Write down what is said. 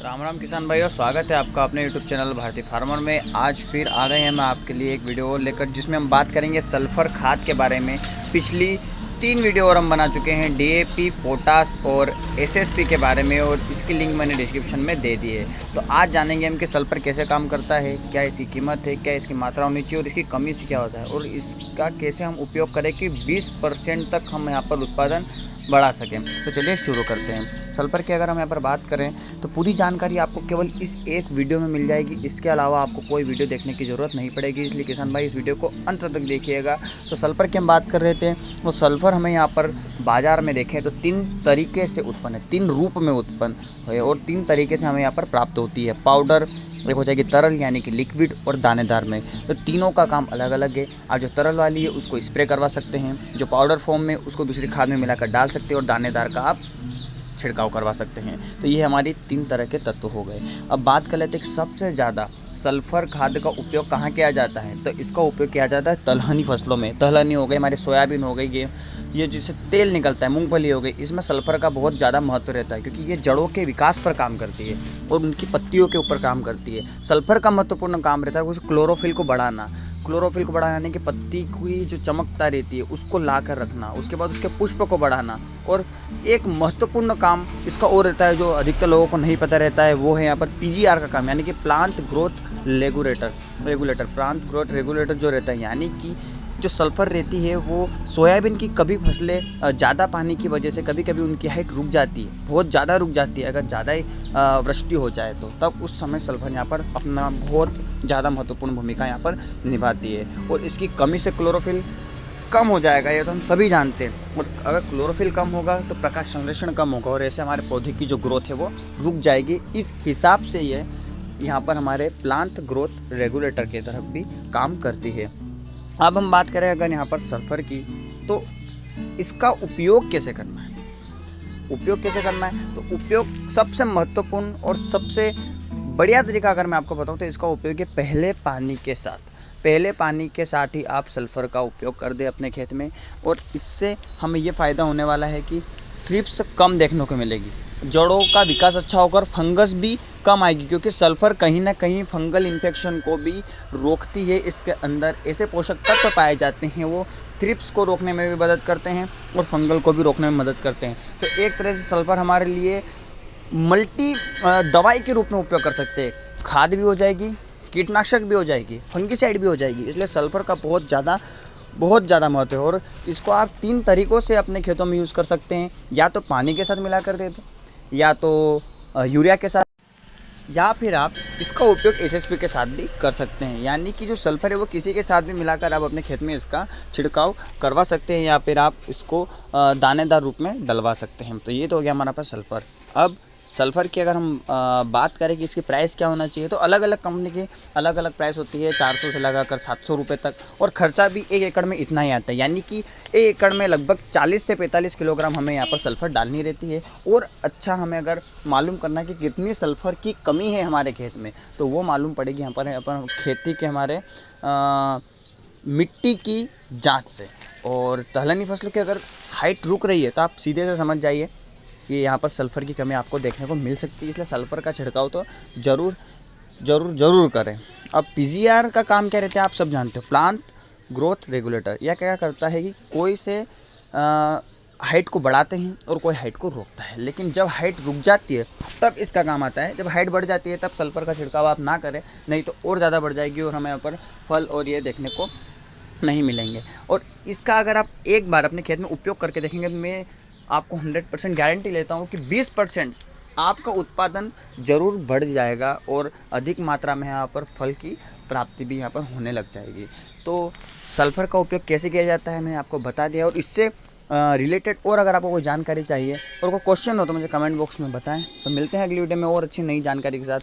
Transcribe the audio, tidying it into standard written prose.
राम राम किसान भाई और स्वागत है आपका अपने YouTube चैनल भारतीय फार्मर में। आज फिर आ गए हैं मैं आपके लिए एक वीडियो लेकर जिसमें हम बात करेंगे सल्फ़र खाद के बारे में। पिछली 3 वीडियो और हम बना चुके हैं DAP, पोटास और SSP के बारे में, और इसकी लिंक मैंने डिस्क्रिप्शन में दे दी है। तो आज जानेंगे हम कि सल्फ़र कैसे काम करता है, क्या इसकी कीमत है, क्या इसकी मात्रा होनी चाहिए और इसकी कमी से क्या होता है, और इसका कैसे हम उपयोग करें कि 20% तक हम यहाँ पर उत्पादन बढ़ा सकें। तो चलिए शुरू करते हैं। सल्फ़र की अगर हम यहाँ पर बात करें तो पूरी जानकारी आपको केवल इस एक वीडियो में मिल जाएगी। इसके अलावा आपको कोई वीडियो देखने की ज़रूरत नहीं पड़ेगी, इसलिए किसान भाई इस वीडियो को अंत तक देखिएगा। तो सल्फ़र की हम बात कर रहे थे, वो सल्फ़र हमें यहाँ पर बाज़ार में देखें तो 3 तरीके से उत्पन्न है, 3 रूप में उत्पन्न है और 3 तरीके से हमें यहाँ पर प्राप्त होती है। पाउडर, एक हो जाएगी तरल यानी कि लिक्विड, और दानेदार में। तो तीनों का काम अलग अलग है। आप जो तरल वाली है उसको स्प्रे करवा सकते हैं, जो पाउडर फॉर्म में उसको दूसरी खाद में मिलाकर डाल सकते हैं, और दानेदार का आप छिड़काव करवा सकते हैं। तो ये हमारी 3 तरह के तत्व हो गए। अब बात कर लेते हैं कि सबसे ज़्यादा सल्फ़र खाद का उपयोग कहाँ किया जाता है। तो इसका उपयोग किया जाता है दलहनी फसलों में। दलहनी हो गई, हमारे सोयाबीन हो गई, ये जिससे तेल निकलता है, मूंगफली हो गई, इसमें सल्फ़र का बहुत ज़्यादा महत्व रहता है, क्योंकि ये जड़ों के विकास पर काम करती है और उनकी पत्तियों के ऊपर काम करती है। सल्फ़र का महत्वपूर्ण काम रहता है उस क्लोरोफिल को बढ़ाना। क्लोरोफिल को बढ़ाने की पत्ती की जो चमकता रहती है उसको ला कर रखना, उसके बाद उसके पुष्प को बढ़ाना। और एक महत्वपूर्ण काम इसका और रहता है जो अधिकतर लोगों को नहीं पता रहता है, वो है यहाँ पर PGR का काम, यानी कि plant growth regulator. Plant growth regulator जो रहता है, यानी कि जो सल्फ़र रहती है वो सोयाबीन की कभी फसलें ज़्यादा पानी की वजह से कभी कभी उनकी हाइट रुक जाती है, बहुत ज़्यादा रुक जाती है। अगर ज़्यादा ही वृष्टि हो जाए तो तब उस समय सल्फ़र यहाँ पर अपना बहुत ज़्यादा महत्वपूर्ण भूमिका यहाँ पर निभाती है, और इसकी कमी से क्लोरोफिल कम हो जाएगा, ये तो हम सभी जानते हैं। और अगर क्लोरोफिल कम होगा तो प्रकाश संश्लेषण कम होगा, और ऐसे हमारे पौधे की जो ग्रोथ है वो रुक जाएगी। इस हिसाब से ये यहाँ पर हमारे प्लांट ग्रोथ रेगुलेटर की तरफ भी काम करती है। अब हम बात करें अगर यहाँ पर सल्फ़र की, तो इसका उपयोग कैसे करना है। तो उपयोग सबसे महत्वपूर्ण और सबसे बढ़िया तरीका अगर मैं आपको बताऊँ तो इसका उपयोग है पहले पानी के साथ ही आप सल्फ़र का उपयोग कर दें अपने खेत में, और इससे हमें ये फ़ायदा होने वाला है कि थ्रिप्स कम देखने को मिलेगी, जड़ों का विकास अच्छा होगा और फंगस भी कम आएगी, क्योंकि सल्फ़र कहीं ना कहीं फंगल इन्फेक्शन को भी रोकती है। इसके अंदर ऐसे पोषक तत्व पाए जाते हैं वो थ्रिप्स को रोकने में भी मदद करते हैं और फंगल को भी रोकने में मदद करते हैं। तो एक तरह से सल्फ़र हमारे लिए मल्टी दवाई के रूप में उपयोग कर सकते हैं। खाद भी हो जाएगी, कीटनाशक भी हो जाएगी, फंगिसाइड भी हो जाएगी। इसलिए सल्फ़र का बहुत ज़्यादा महत्व है, और इसको आप 3 तरीक़ों से अपने खेतों में यूज़ कर सकते हैं। या तो पानी के साथ मिला कर दे दो, या तो यूरिया के साथ, या फिर आप इसका उपयोग SSP के साथ भी कर सकते हैं। यानी कि जो सल्फ़र है वो किसी के साथ भी मिलाकर आप अपने खेत में इसका छिड़काव करवा सकते हैं, या फिर आप इसको दानेदार रूप में डलवा सकते हैं। तो ये तो हो गया हमारा पास सल्फ़र। अब सल्फ़र की अगर हम बात करें कि इसकी प्राइस क्या होना चाहिए, तो अलग अलग कंपनी की अलग अलग प्राइस होती है, 400 से लगाकर 700 रुपये तक, और ख़र्चा भी 1 एकड़ में इतना ही आता है। यानी कि 1 एकड़ में लगभग 40 से 45 किलोग्राम हमें यहाँ पर सल्फ़र डालनी रहती है। और अच्छा, हमें अगर मालूम करना है कि कितनी सल्फ़र की कमी है हमारे खेत में, तो वो मालूम पड़ेगी यहाँ पर खेती के हमारे मिट्टी की जाँच से। और दलहनी फसलों की अगर हाइट रुक रही है तो आप सीधे से समझ जाइए कि यहाँ पर सल्फ़र की कमी आपको देखने को मिल सकती है। इसलिए सल्फ़र का छिड़काव तो ज़रूर करें। अब PGR का काम क्या रहता है आप सब जानते हो, प्लांट ग्रोथ रेगुलेटर। यह क्या करता है कि कोई से हाइट को बढ़ाते हैं और कोई हाइट को रोकता है, लेकिन जब हाइट रुक जाती है तब इसका काम आता है। जब हाइट बढ़ जाती है तब सल्फ़र का छिड़काव आप ना करें, नहीं तो और ज़्यादा बढ़ जाएगी और हमें यहाँ पर फल और ये देखने को नहीं मिलेंगे। और इसका अगर आप एक बार अपने खेत में उपयोग करके देखेंगे तो मैं आपको 100% गारंटी लेता हूँ कि 20% आपका उत्पादन ज़रूर बढ़ जाएगा, और अधिक मात्रा में यहाँ पर फल की प्राप्ति भी यहाँ पर होने लग जाएगी। तो सल्फ़र का उपयोग कैसे किया जाता है मैंने आपको बता दिया, और इससे रिलेटेड और अगर आपको कोई जानकारी चाहिए और कोई क्वेश्चन हो तो मुझे कमेंट बॉक्स में बताएं। तो मिलते हैं अगली वीडियो में और अच्छी नई जानकारी के साथ।